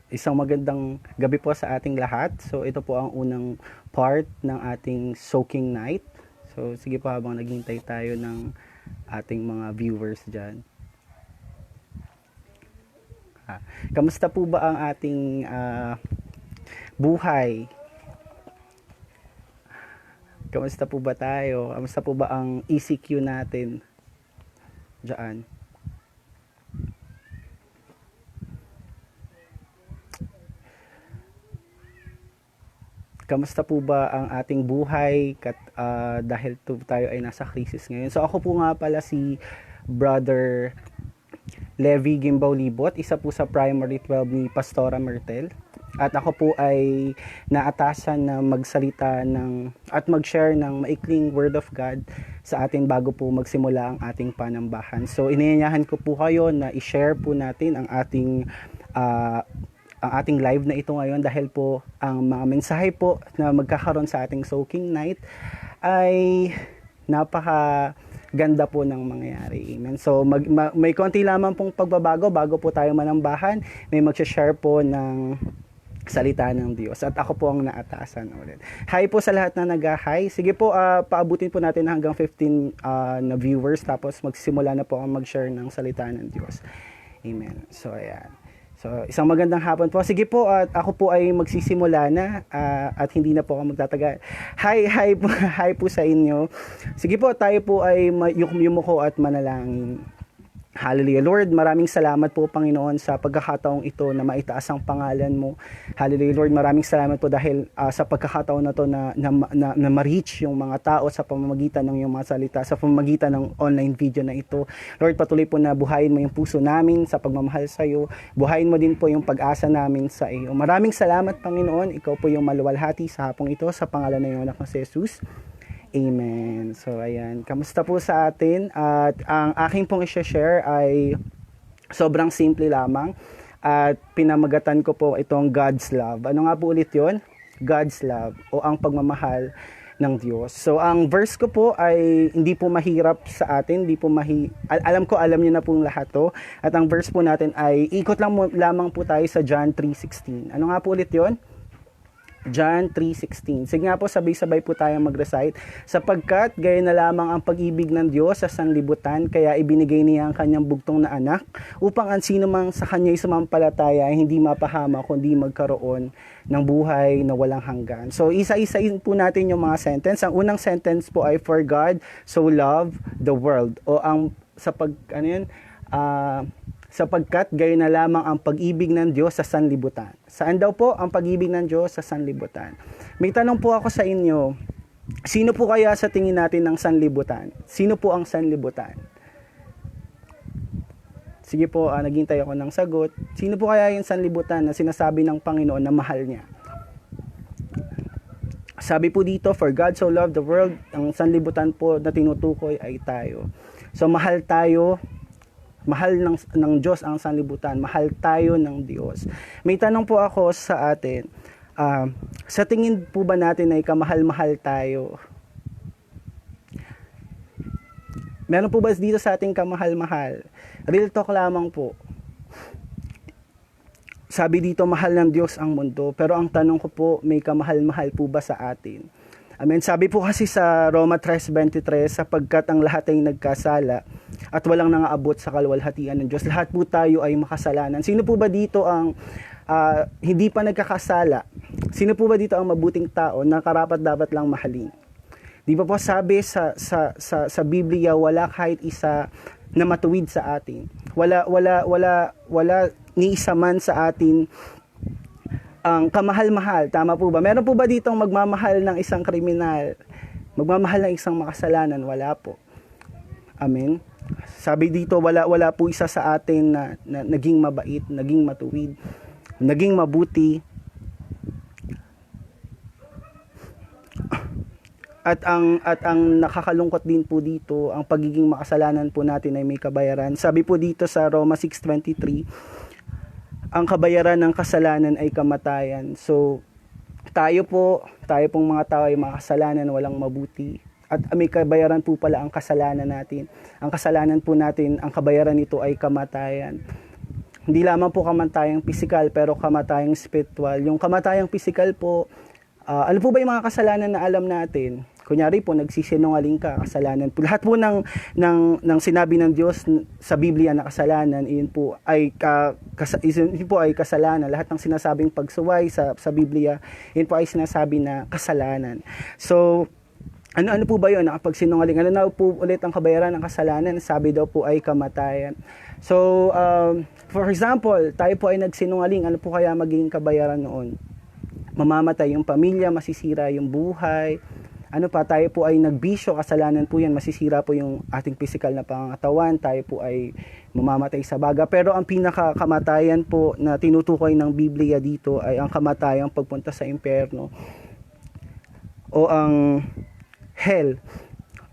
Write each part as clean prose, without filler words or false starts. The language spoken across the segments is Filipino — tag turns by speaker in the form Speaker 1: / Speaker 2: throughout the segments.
Speaker 1: Isang magandang gabi po sa ating lahat. So ito po ang unang part ng ating soaking night. So sige po habang naghintay tayo ng ating mga viewers dyan. Kamusta po ba ang ating buhay? Kamusta po ba tayo? Kamusta po ba ang ECQ natin dyan? Kamusta po ba ang ating buhay dahil tayo ay nasa crisis ngayon? So ako po nga pala si Brother Levi Gimbaw Libot, isa po sa Primary 12 ni Pastora Mertel. At ako po ay naatasan na magsalita at mag-share ng maikling Word of God sa atin bago po magsimula ang ating panambahan. So inaanyahan ko po kayo na i-share po natin ang ating live na ito ngayon dahil po ang mga mensahe po na magkakaroon sa ating soaking night ay napakaganda po ng mangyayari. Amen. So may konti lamang pong pagbabago bago po tayo manambahan. May mag-share po ng salita ng Diyos at ako po ang naatasan ulit. Hi po sa lahat na nag-hi. Sige po, paabutin po natin hanggang 15 na viewers tapos magsimula na po ang mag-share ng salita ng Diyos. Amen. So ayan. So, isang magandang hapon po. Sige po, at ako po ay magsisimula na at hindi na po ako magtatagal. Hi po sa inyo. Sige po, tayo po ay yumuko at manalangin. Hallelujah. Lord, maraming salamat po, Panginoon, sa pagkakataong ito na maitaas ang pangalan mo. Hallelujah. Lord, maraming salamat po dahil sa pagkakataon na to na ma-reach yung mga tao sa pamamagitan ng iyong mga salita, sa pamamagitan ng online video na ito. Lord, patuloy po na buhayin mo yung puso namin sa pagmamahal sa iyo. Buhayin mo din po yung pag-asa namin sa iyo. Maraming salamat, Panginoon. Ikaw po yung maluwalhati sa hapong ito sa pangalan ng iyong anak na si Jesus. Amen. So, ayan. Kamusta po sa atin? At ang aking pong i-share ay sobrang simple lamang. At pinamagatan ko po itong God's love. Ano nga po ulit yon? God's love o ang pagmamahal ng Diyos. So, ang verse ko po ay hindi po mahirap sa atin. Alam niyo na pong lahat to. At ang verse po natin ay ikot lamang po tayo sa John 3:16. Ano nga po ulit yon? John 3:16. Sige nga po, sabay-sabay po tayong mag-recite. Sapagkat gaya na lamang ang pag-ibig ng Diyos sa sanlibutan, kaya ibinigay niya ang kanyang bugtong na anak, upang ang sino mang sa kanya'y sumampalataya ay hindi mapahama, kundi magkaroon ng buhay na walang hanggan. So, isa-isain po natin yung mga sentence. Ang unang sentence po ay, for God so loved the world. O ang, sapagkat gayon na lamang ang pag-ibig ng Diyos sa sanlibutan. Saan daw po ang pag-ibig ng Diyos sa sanlibutan? May tanong po ako sa inyo, sino po kaya sa tingin natin ng sanlibutan? Sino po ang sanlibutan? Sige po, naghintay ako ng sagot. Sino po kaya yung sanlibutan na sinasabi ng Panginoon na mahal niya? Sabi po dito, for God so loved the world, ang sanlibutan po na tinutukoy ay tayo. So mahal tayo. Mahal ng Diyos ang sanlibutan. Mahal tayo ng Diyos. May tanong po ako sa atin. Sa tingin po ba natin ay kamahal-mahal tayo? Meron po ba dito sa ating kamahal-mahal? Real talk lamang po. Sabi dito, mahal ng Diyos ang mundo. Pero ang tanong ko po, may kamahal-mahal po ba sa atin? Amen. Sabi po kasi sa Roma 3:23, sapagkat ang lahat ay nagkasala at walang nangaabot sa kaluwalhatian ng Diyos. Lahat po tayo ay makasalanan. Sino po ba dito ang hindi pa nagkakasala? Sino po ba dito ang mabuting tao na karapat dapat lang mahalin? Di ba po sabi sa Biblia, wala kahit isa na matuwid sa atin. Wala ni isa man sa atin ang kamahal-mahal. Tama po ba? Meron po ba dito ang magmamahal ng isang kriminal? Magmamahal ng isang makasalanan? Wala po. Amen. Sabi dito, wala po isa sa atin na naging mabait, naging matuwid, naging mabuti. At ang nakakalungkot din po dito, ang pagiging makasalanan po natin ay may kabayaran. Sabi po dito sa Roma 6:23, ang kabayaran ng kasalanan ay kamatayan. So, tayo pong mga tao ay makasalanan, walang mabuti. At may kabayaran po pala ang kasalanan natin. Ang kasalanan po natin, ang kabayaran nito ay kamatayan. hindi lamang po kamatayang pisikal, pero kamatayang spiritual. Yung kamatayang pisikal po, ano po ba yung mga kasalanan na alam natin? Kunyari po, nagsisinungaling ka, kasalanan po. Lahat po ng sinabi ng Diyos sa Biblia na kasalanan, yun po ay kasalanan. Lahat ng sinasabing pagsuway sa Biblia, yun po ay sinasabi na kasalanan. So, ano po ba yun? Kapag sinungaling, ano na po ulit ang kabayaran ng kasalanan? Sabi daw po ay kamatayan. So, for example, tayo po ay nagsinungaling, ano po kaya magiging kabayaran noon? Mamamatay yung pamilya, masisira yung buhay. Ano pa, tayo po ay nagbisyo, kasalanan po yan, masisira po yung ating physical na pangangatawan, tayo po ay mamamatay sa baga. Pero ang pinakakamatayan po na tinutukoy ng Biblia dito ay ang kamatayang pagpunta sa impyerno o ang hell,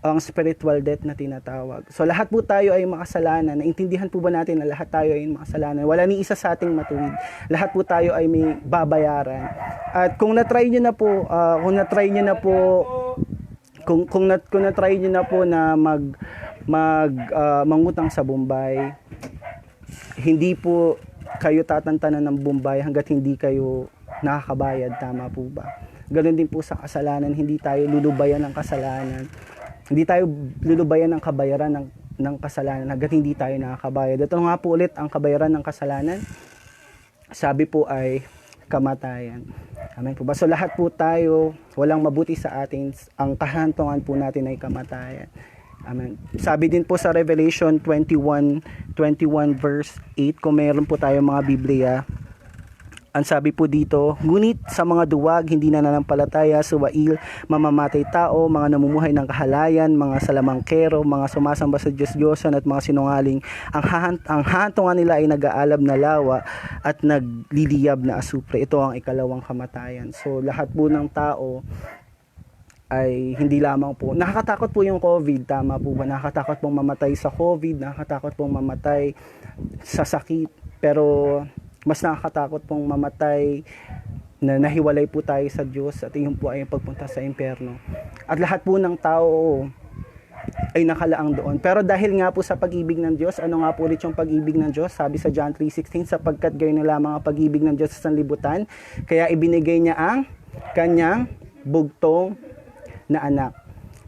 Speaker 1: ang spiritual death na tinatawag. So lahat po tayo ay makasalanan. Naintindihan po ba natin na lahat tayo ay makasalanan? Wala ni isa sa ating matuwid. Lahat po tayo ay may babayaran. At kung na-try niyo na po, kung na-try niyo na po na mangutang sa Bombay, hindi po kayo tatantanan ng Bombay hangga't hindi kayo nakakabayad. Tama po ba? Ganon din po sa kasalanan, hindi tayo lulubayan ng kasalanan. Hindi tayo lulubayan ng kabayaran ng kasalanan hangga't hindi tayo nakakabayad. Ito nga po ulit ang kabayaran ng kasalanan. Sabi po ay kamatayan. Amen po ba? So lahat po tayo, walang mabuti sa atin. Ang kahantungan po natin ay kamatayan. Amen. Sabi din po sa Revelation 21 verse 8, kung meron po tayo mga Biblia, ang sabi po dito, ngunit sa mga duwag, hindi nananampalataya, suwail, mamamatay tao, mga namumuhay ng kahalayan, mga salamangkero, mga sumasamba sa Diyos-Diyosan at mga sinungaling, ang hantungan nila ay nag-aalab na lawa at nagliliyab na asupre. Ito ang ikalawang kamatayan. So lahat po ng tao ay hindi lamang po, nakakatakot po yung COVID, tama po ba? Nakakatakot pong mamatay sa COVID, nakakatakot pong mamatay sa sakit, pero mas nakakatakot pong mamatay na nahiwalay po tayo sa Diyos at iyon po ay pagpunta sa impyerno. At lahat po ng tao ay nakalaang doon. Pero dahil nga po sa pag-ibig ng Diyos, ano nga po ulit yung pag-ibig ng Diyos? Sabi sa John 3:16, sapagkat gayon na lamang ang pag-ibig ng Diyos sa sanlibutan, kaya ibinigay niya ang kanyang bugtong na anak.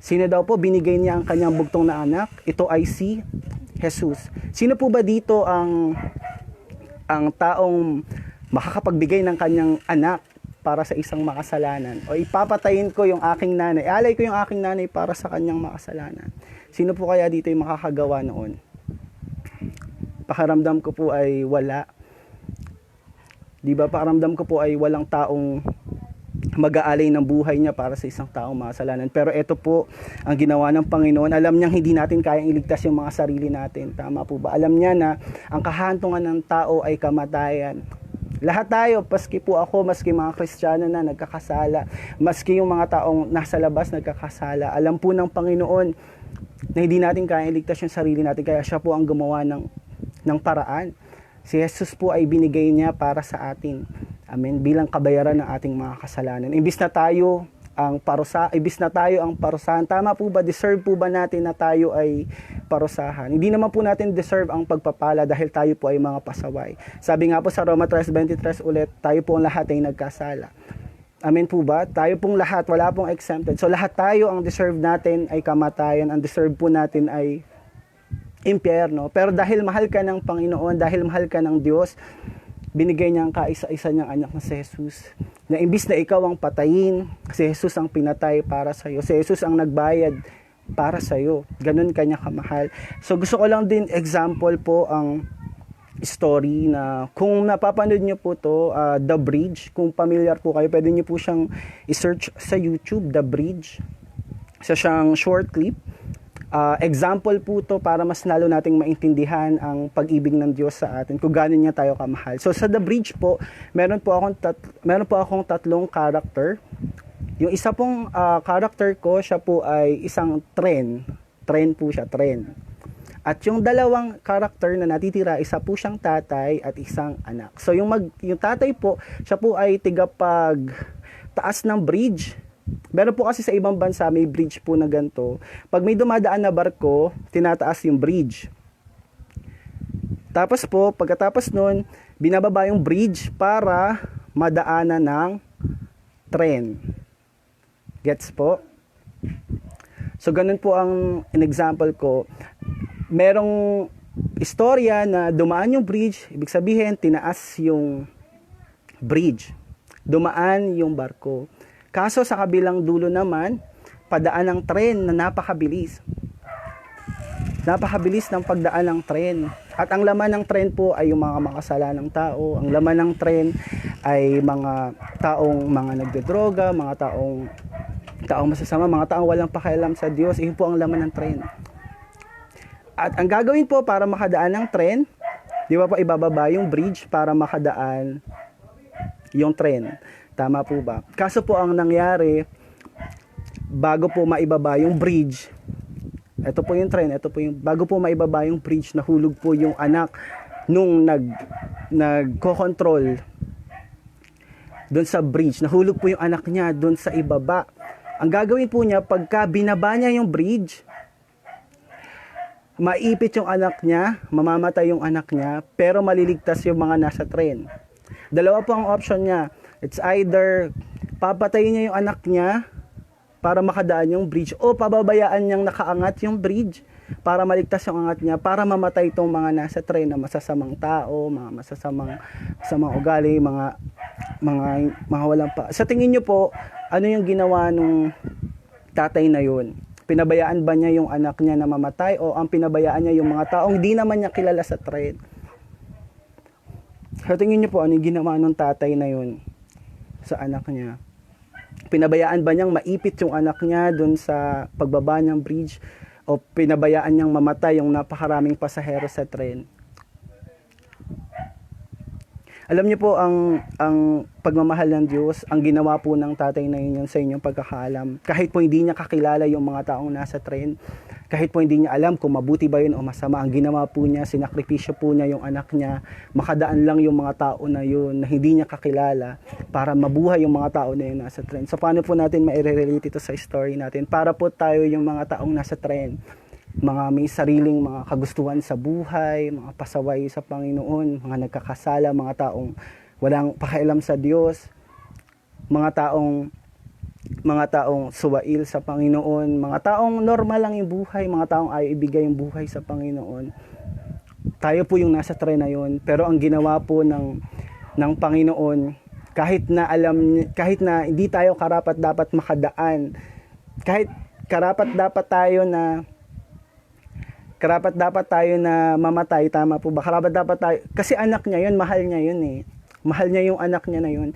Speaker 1: Sino daw po binigay niya ang kanyang bugtong na anak? Ito ay si Jesus. Sino po ba dito ang taong makakapagbigay ng kanyang anak para sa isang makasalanan? O ipapatayin ko yung aking nanay, alay ko yung aking nanay para sa kanyang makasalanan. Sino po kaya dito yung makakagawa noon? Pakiramdam ko po ay wala. Di ba? Pakiramdam ko po ay walang taong mag-aalay ng buhay niya para sa isang taong makasalanan. Pero ito po ang ginawa ng Panginoon. Alam niyang hindi natin kayang iligtas yung mga sarili natin. Tama po ba? Alam niya na ang kahantungan ng tao ay kamatayan. Lahat tayo, maski po ako, maski mga Kristiyano na nagkakasala, maski yung mga taong nasa labas nagkakasala, alam po ng Panginoon na hindi natin kayang iligtas yung sarili natin. Kaya siya po ang gumawa ng paraan. Si Jesus po ay binigay niya para sa atin. Amen. Bilang kabayaran ng ating mga kasalanan. Imbis na tayo ang parusahan. Tama po ba? Deserve po ba natin na tayo ay parusahan? Hindi naman po natin deserve ang pagpapala dahil tayo po ay mga pasaway. Sabi nga po sa Roma 3:23 ulit, tayo po ang lahat ay nagkasala. Amen po ba? Tayo pong lahat, wala pong exempted. So lahat tayo, ang deserve natin ay kamatayan. Ang deserve po natin ay impyerno. Pero dahil mahal ka ng Panginoon, dahil mahal ka ng Diyos, binigay niya ang kaisa-isa niyang anak na si Jesus. Na imbis na ikaw ang patayin, si Jesus ang pinatay para sa iyo. Si Jesus ang nagbayad para sa iyo. Ganun kanya kamahal. So gusto ko lang din example po ang story na kung napapanood niyo po to, The Bridge, kung familiar po kayo, pwede niyo po siyang i-search sa YouTube, The Bridge. Isa siyang short clip. Example po to para mas lalo nating maintindihan ang pag-ibig ng Diyos sa atin, kung gaano niya tayo kamahal. So sa The Bridge po, meron po akong tatlong character. Yung isa pong character ko, siya po ay isang tren po siya. At yung dalawang character na natitira, isa po siyang tatay at isang anak. So yung tatay po, siya po ay tigapag taas ng bridge. Meron po kasi sa ibang bansa, may bridge po na ganito. Pag may dumadaan na barko, tinataas yung bridge. Tapos po, pagkatapos nun, binababa yung bridge para madaanan ng tren. Gets po? So, ganun po ang example ko. Merong istorya na dumaan yung bridge, ibig sabihin, tinaas yung bridge. Dumaan yung barko. Kaso sa kabilang dulo naman, padaan ng tren na napakabilis. Napakabilis ng pagdaan ng tren. At ang laman ng tren po ay yung mga makasalanang tao. Ang laman ng tren ay mga mga nagdodroga, mga taong masasama, mga taong walang pakialam sa Diyos. Iyon po ang laman ng tren. At ang gagawin po para makadaan ng tren, di ba po ibababa yung bridge para makadaan yung tren. Tama po ba? Kaso po ang nangyari, bago po maibaba yung bridge, ito po yung tren, bago po maibaba yung bridge, nahulog po yung anak nung nagko-control doon sa bridge. Nahulog po yung anak niya doon sa ibaba. Ang gagawin po niya, pagka binaba niya yung bridge, maipit yung anak niya, mamamatay yung anak niya, pero maliligtas yung mga nasa tren. Dalawa po ang option niya. It's either papatayin niya yung anak niya para makadaan yung bridge, o pababayaan niyang nakaangat yung bridge para maligtas yung angat niya, para mamatay itong mga nasa tren na masasamang tao, mga masasamang ugali, mga walang pa. Sa tingin niyo po, ano yung ginawa nung tatay na yun? Pinabayaan ba niya yung anak niya na mamatay, o ang pinabayaan niya yung mga taong di naman niya kilala sa tren? Sa tingin niyo po, ano yung ginawa nung tatay na yun sa anak niya? Pinabayaan ba niyang maipit yung anak niya dun sa pagbaba ng bridge, o pinabayaan niyang mamatay yung napakaraming pasahero sa tren? Alam niyo po, ang pagmamahal ng Diyos, ang ginawa po ng tatay na yun sa inyong pagkakaalam. Kahit po hindi niya kakilala yung mga taong nasa tren, kahit po hindi niya alam kung mabuti ba yun o masama, ang ginawa po niya, sinakripisyo po niya yung anak niya, makadaan lang yung mga tao na yun na hindi niya kakilala para mabuhay yung mga tao na yun nasa tren. So paano po natin maire-relate ito sa story natin? Para po tayo yung mga taong nasa tren, mga may sariling mga kagustuhan sa buhay, mga pasaway sa Panginoon, mga nagkakasala, mga taong walang pakialam sa Diyos, mga taong suwail sa Panginoon, mga taong normal lang yung buhay, mga taong ayaw ibigay yung buhay sa Panginoon. Tayo po yung nasa tren na yun, pero ang ginawa po ng Panginoon, kahit na hindi tayo karapat dapat makadaan, kahit karapat dapat tayo na mamatay, tama po ba? Karapat dapat tayo, kasi anak niya yun, mahal niya yun eh. Mahal niya yung anak niya na yun.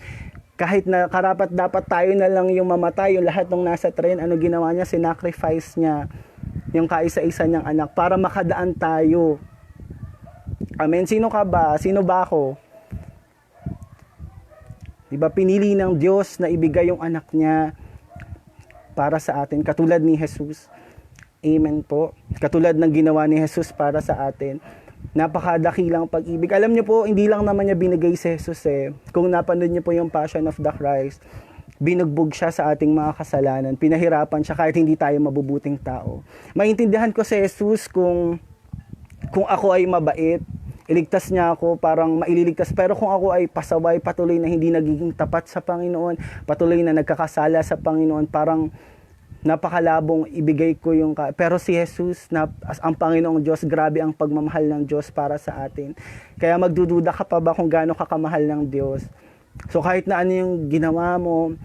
Speaker 1: Kahit na karapat dapat tayo na lang yung mamatay, yung lahat ng nasa tren, ano ginawa niya? Sinacrifice niya yung kaisa-isa niyang anak para makadaan tayo. Amen. Sino ka ba? Sino ba ako? Diba, pinili ng Diyos na ibigay yung anak niya para sa atin, katulad ni Jesus. Amen po. Katulad ng ginawa ni Jesus para sa atin. Napakadakilang pag-ibig. Alam niyo po, hindi lang naman niya binigay si Jesus eh. Kung napanood niyo po yung Passion of the Christ, binugbog siya sa ating mga kasalanan. Pinahirapan siya kahit hindi tayo mabubuting tao. Maintindihan ko si Jesus kung ako ay mabait, iligtas niya ako, parang maililigtas. Pero kung ako ay pasaway, patuloy na hindi nagiging tapat sa Panginoon, patuloy na nagkakasala sa Panginoon, parang napakalabong ibigay ko yung pero si Jesus ang Panginoong Diyos, grabe ang pagmamahal ng Diyos para sa atin. Kaya magdududa ka pa ba kung gaano ka kamahal ng Diyos? So kahit na ano yung ginawa mo,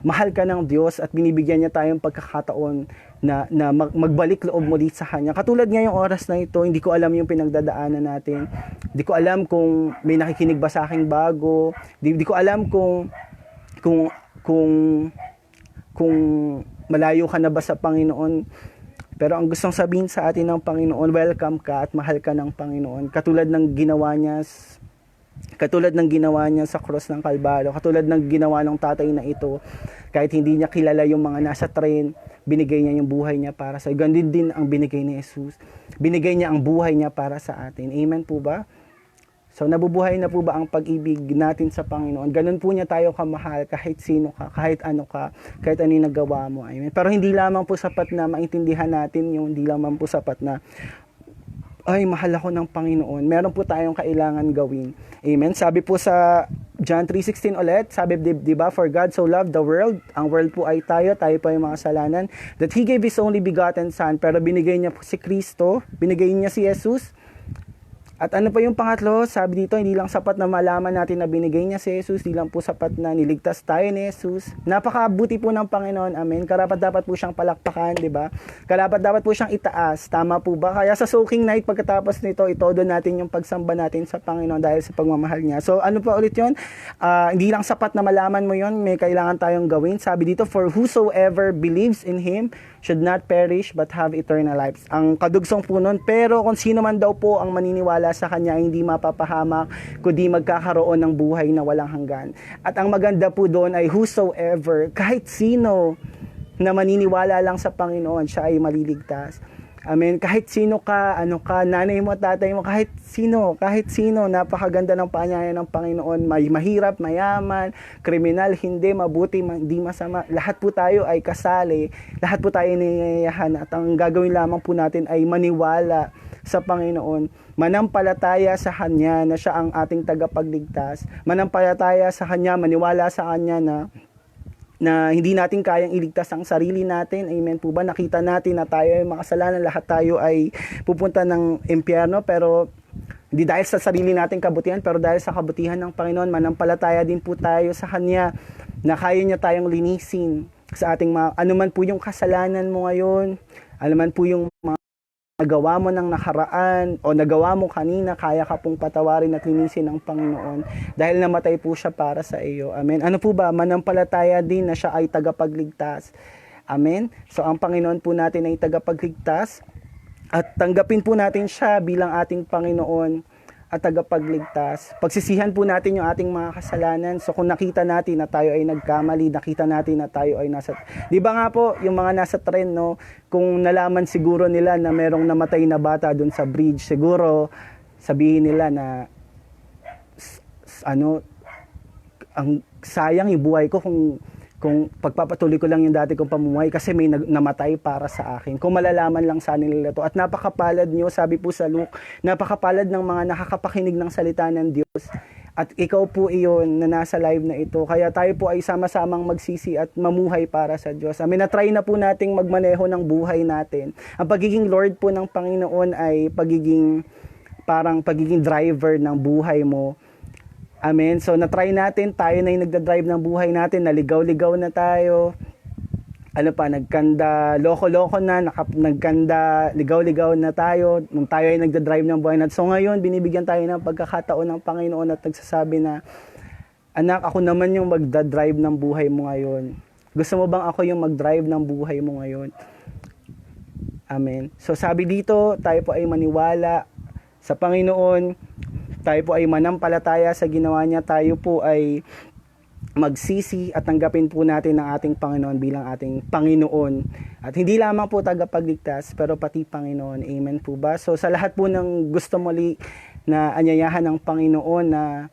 Speaker 1: mahal ka ng Diyos at binibigyan niya tayong pagkakataon na magbalik loob mo dito sa Kanya. Katulad ngayong oras na ito, hindi ko alam yung pinagdadaanan natin. Hindi ko alam kung may nakikinig ba sa aking bago. Hindi ko alam kung malayo ka na ba sa Panginoon. Pero ang gustong sabihin sa atin ng Panginoon, welcome ka at mahal ka ng Panginoon. Katulad ng ginawa niya sa cross ng Kalbaryo, katulad ng ginawa ng tatay na ito, kahit hindi niya kilala yung mga nasa tren, binigay niya yung buhay niya para sa iyo. Ganun din ang binigay ni Jesus. Binigay niya ang buhay niya para sa atin. Amen po ba? So, nabubuhay na po ba ang pag-ibig natin sa Panginoon? Ganun po niya tayo kamahal, kahit sino ka, kahit ano yung nagawa mo. Amen. Pero hindi lamang po sapat na maintindihan natin yung, hindi lamang po sapat na ay, mahal ako ng Panginoon. Meron po tayong kailangan gawin. Amen. Sabi po sa John 3:16 ulit, sabi di ba, for God so loved the world, ang world po ay tayo po ay mga kasalanan, that He gave His only begotten Son, pero binigay niya po si Kristo, binigay niya si Jesus. At ano pa yung pangatlo? Sabi dito, hindi lang sapat na malaman natin na binigay niya si Jesus, hindi lang po sapat na niligtas tayo ni Jesus. Napakabuti po ng Panginoon, amen. Karapat dapat po siyang palakpakan, di ba? Karapat dapat po siyang itaas, tama po ba? Kaya sa soaking night, pagkatapos nito, itodo natin yung pagsamba natin sa Panginoon dahil sa pagmamahal niya. So ano pa ulit yun? Hindi lang sapat na malaman mo yun, may kailangan tayong gawin. Sabi dito, for whosoever believes in Him should not perish but have eternal lives. Ang kadugsong po nun, pero kung sino man daw po ang maniniwala sa Kanya, hindi mapapahamak, kundi magkakaroon ng buhay na walang hanggan. At ang maganda po doon ay whosoever, kahit sino na maniniwala lang sa Panginoon, siya ay maliligtas. Amen. Kahit sino ka, nanay mo, tatay mo, kahit sino, napakaganda ng paanyaya ng Panginoon. May mahirap, mayaman, kriminal, hindi, mabuti, hindi masama. Lahat po tayo ay kasali, lahat po tayo niniyayahan, at ang gagawin lamang po natin ay maniwala sa Panginoon, manampalataya sa Kanya na siya ang ating tagapagligtas, manampalataya sa Kanya, maniwala sa Kanya na hindi natin kayang iligtas ang sarili natin. Amen po ba? Nakita natin na tayo ay makasalanan, lahat tayo ay pupunta ng impyerno, pero hindi dahil sa sarili nating kabutihan, pero dahil sa kabutihan ng Panginoon, manampalataya din po tayo sa Kanya na kaya niya tayong linisin sa ating anuman po yung kasalanan mo ngayon, anuman po yung nagawa mo ng nakaraan o nagawa mo kanina, kaya ka pong patawarin at linisin ng Panginoon dahil namatay po siya para sa iyo. Amen. Ano po ba? Manampalataya din na siya ay tagapagligtas. Amen. So ang Panginoon po natin ay tagapagligtas at tanggapin po natin siya bilang ating Panginoon at tagapagligtas. Pagsisihan po natin yung ating mga kasalanan. So kung nakita natin na tayo ay nagkamali, nakita natin na tayo ay nasa... Di ba nga po, yung mga nasa tren, no? Kung nalaman siguro nila na merong namatay na bata doon sa bridge, siguro sabihin nila na ang sayang yung buhay ko kung pagpapatuloy ko lang yung dati kong pamumuhay kasi may namatay para sa akin. Kung malalaman lang sana nila to. At napakapalad nyo, sabi po sa Luke, napakapalad ng mga nakakapakinig ng salita ng Diyos. At ikaw po iyon na nasa live na ito. Kaya tayo po ay sama-samang magsisi at mamuhay para sa Diyos. Na-try na po nating magmaneho ng buhay natin. Ang pagiging Lord po ng Panginoon ay pagiging driver ng buhay mo. Amen. So, na-try natin, tayo na yung nagda-drive ng buhay natin, naligaw-ligaw na tayo. Nagkanda, loko-loko na, nagkanda, ligaw-ligaw na tayo, nung tayo ay nagda-drive ng buhay natin. So, ngayon, binibigyan tayo ng pagkakataon ng Panginoon at nagsasabi na, anak, ako naman yung magda-drive ng buhay mo ngayon. Gusto mo bang ako yung mag-drive ng buhay mo ngayon? Amen. So, sabi dito, tayo po ay maniwala sa Panginoon, tayo po ay manampalataya sa ginawa niya, tayo po ay magsisi at tanggapin po natin ang ating Panginoon bilang ating Panginoon. At hindi lamang po tagapagligtas, pero pati Panginoon. Amen po ba? So sa lahat po ng gusto muli na anyayahan ng Panginoon na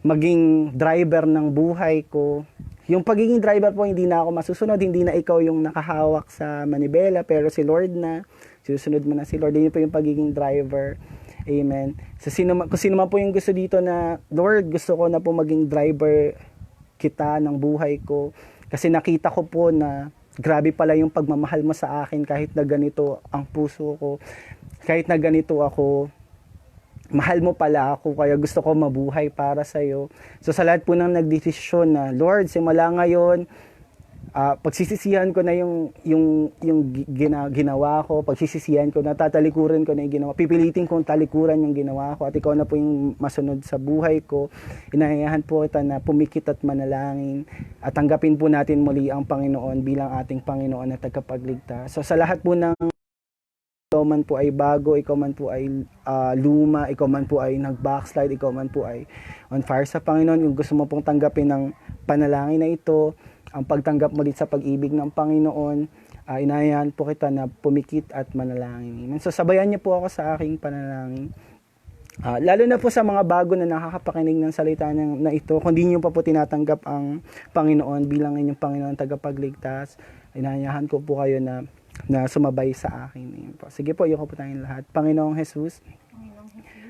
Speaker 1: maging driver ng buhay ko, yung pagiging driver po, hindi na ako masusunod, hindi na ikaw yung nakahawak sa manibela, pero si Lord na, susunod mo na si Lord. Yun po yung pagiging driver. Amen. So kung sino man po yung gusto dito na, Lord, gusto ko na po maging driver kita ng buhay ko. Kasi nakita ko po na grabe pala yung pagmamahal mo sa akin kahit na ganito ang puso ko. Kahit na ganito ako, mahal mo pala ako, kaya gusto ko mabuhay para sa'yo. So sa lahat po ng nagdesisyon na, Lord, simula ngayon, pagsisisihan ko na yung ginawa ko, pagsisisihan ko na tatalikuran ko na yung ginawa, pipilitin kong talikuran yung ginawa ko at ikaw na po yung masunod sa buhay ko. Inayayahan po kita na pumikit at manalangin at tanggapin po natin muli ang Panginoon bilang ating Panginoon at tagapagligtas. So sa lahat po ng ikaw man po ay bago, ikaw man po ay luma, ikaw man po ay nag-backslide, ikaw man po ay on fire sa Panginoon, yung gusto mo pong tanggapin ng panalangin na ito, ang pagtanggap mo din sa pag-ibig ng Panginoon, inayahan po kita na pumikit at manalangin. So sabayan niyo po ako sa aking panalangin. Lalo na po sa mga bago na nakakapakinig ng salita na ito, kung di niyo pa po tinatanggap ang Panginoon bilang inyong Panginoon tagapagligtas, inayahan ko po kayo na sumabay sa akin. Sige po, yuko po tayong lahat. Panginoong Jesus,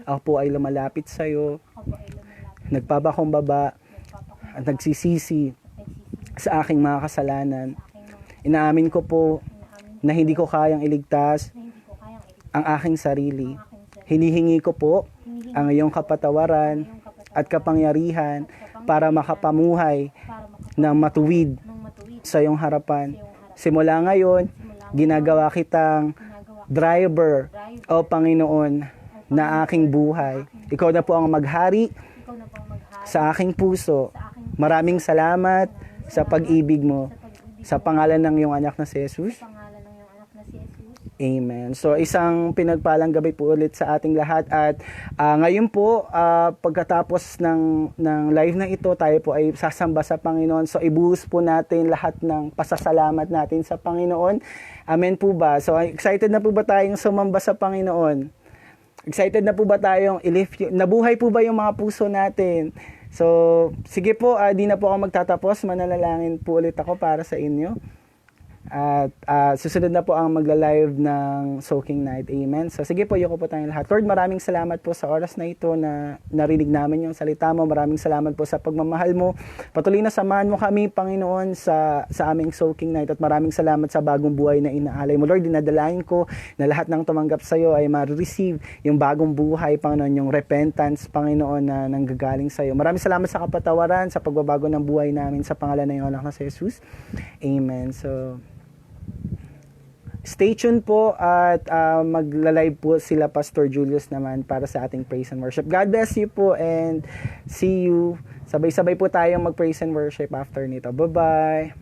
Speaker 1: Ako po ay lumalapit sa iyo,
Speaker 2: Ako po ay lumalapit.
Speaker 1: nagpapakumbaba
Speaker 2: Nagpapakumbaba.
Speaker 1: at nagsisisi
Speaker 2: Nagsisisi
Speaker 1: sa aking mga kasalanan.
Speaker 2: sa aking mga
Speaker 1: Inaamin ko po
Speaker 2: inaamin
Speaker 1: na hindi ko kayang iligtas
Speaker 2: na hindi ko kayang iligtas
Speaker 1: ang aking sarili.
Speaker 2: ang aking sarili.
Speaker 1: Hinihingi ko po
Speaker 2: Hinihingi
Speaker 1: ang iyong kapatawaran
Speaker 2: ang iyong kapatawaran
Speaker 1: at kapangyarihan para makapamuhay
Speaker 2: para
Speaker 1: ng matuwid
Speaker 2: ng matuwid
Speaker 1: sa iyong harapan.
Speaker 2: sa iyong harap.
Speaker 1: Simula ngayon,
Speaker 2: Simula
Speaker 1: ginagawa kitang
Speaker 2: ginagawa
Speaker 1: driver
Speaker 2: driver
Speaker 1: o Panginoon na aking buhay. Ikaw na po ang maghari
Speaker 2: ikaw na pang maghari
Speaker 1: sa aking puso.
Speaker 2: sa aking
Speaker 1: Maraming salamat sa pag-ibig mo.
Speaker 2: sa pag-ibig
Speaker 1: Sa pangalan ng iyong anak na si Jesus.
Speaker 2: sa pangalan ng iyong anak na si Jesus.
Speaker 1: Amen. So isang pinagpalang gabi po ulit sa ating lahat at ngayon po pagkatapos ng live na ito, tayo po ay sasamba sa Panginoon. So ibuhos po natin lahat ng pasasalamat natin sa Panginoon. Amen po ba? So excited na po ba tayong sumamba sa Panginoon? Excited na po ba tayong nabuhay po ba yung mga puso natin? So sige po, di na po ako magtatapos. Mananalangin po ulit ako para sa inyo. At susunod na po ang magla-live ng Soaking Night. Amen. So sige po, yuko po tayong lahat. Lord, maraming salamat po sa oras na ito na narinig namin yung salita mo. Maraming salamat po sa pagmamahal mo. Patuloy na samahan mo kami, Panginoon, sa aming Soaking Night. At maraming salamat sa bagong buhay na inaalay mo. Lord, dinadalain ko na lahat ng tumanggap sa iyo ay ma-receive yung bagong buhay, Panginoon, yung repentance, Panginoon, na nanggagaling sa iyo. Maraming salamat sa kapatawaran, sa pagbabago ng buhay namin sa pangalan ng iyong anak na si Jesus. Amen. So stay tuned po at magla-live po sila Pastor Julius naman para sa ating praise and worship. God bless you po and see you. Sabay-sabay po tayong mag-praise and worship after nito. Bye-bye!